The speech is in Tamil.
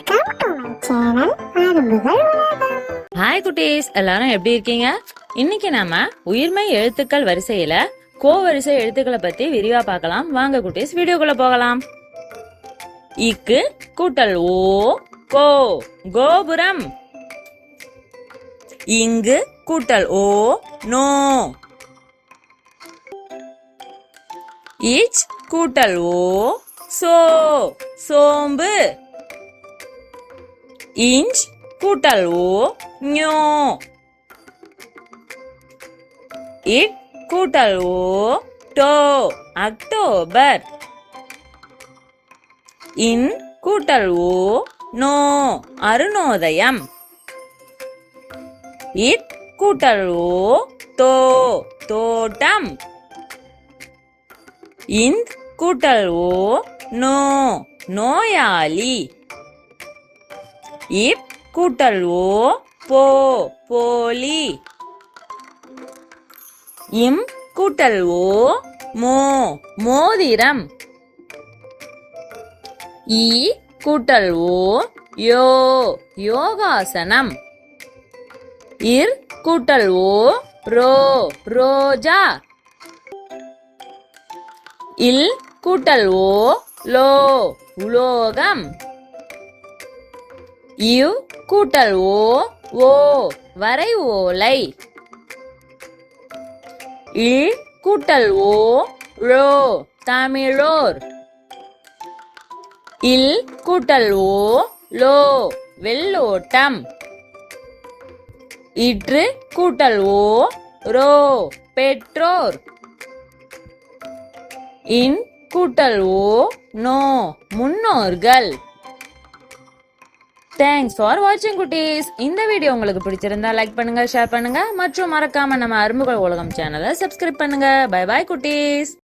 வெல்கம் டு மை சேனல் அரும்புகள் உலகம். ஹாய் குட்டீஸ், எல்லாரும் எப்படி இருக்கீங்க? இன்னைக்கு நாம உயிர்மை எழுத்துக்கள் வரிசையில கோ வரிசை எழுத்துக்களை பத்தி விரிவா பார்க்கலாம். வாங்க குட்டீஸ், வீடியோக்குள்ள போகலாம். இக்கு கூட்டல் ஓ கோ கோபுரம். இங்கு கூட்டல் ஓ நோ. இச் கூட்டல் ஓ சோ சோம்பு. இஞ்ச் கூட்டல் ஓ ஞோ. இட் கூட்டல் ஓ டோ அக்டோபர். இன் கூட்டல் ஓ நோ அருணோதயம். இட் கூட்டல் ஓ தோ தோட்டம். இந்த் கூட்டல் ஓ நோ நோயாளி. இப் கூட்டல் ஓ போ போலி. இம் கூட்டல் ஓ மோ மோதிரம். ஈ கூட்டல் ஓ யோ யோகாசனம். இர் கூட்டல் ஓ ரோ ரோஜா. இல் கூட்டல் ஓ லோ உலோகம். இவ் கூட்டல் ஓ வரை ஓலை. இல் கூட்டல் ஓ ரோ தமிழோர். இல் கூட்டல் ஓ லோ வெள்ளோட்டம். இற்று கூட்டல் ஓ ரோ பெற்றோர். இன் கூட்டல் ஓ நோ முன்னோர்கள். தேங்க்ஸ் ஃபார் வாட்சிங் குட்டீஸ். இந்த வீடியோ உங்களுக்கு பிடிச்சிருந்தா லைக் பண்ணுங்க, ஷேர் பண்ணுங்க மற்றும் மறக்காம நம்ம அரும்புகள் உலகம் சேனலை சப்ஸ்கிரைப் பண்ணுங்க. பை பாய் குட்டீஸ்.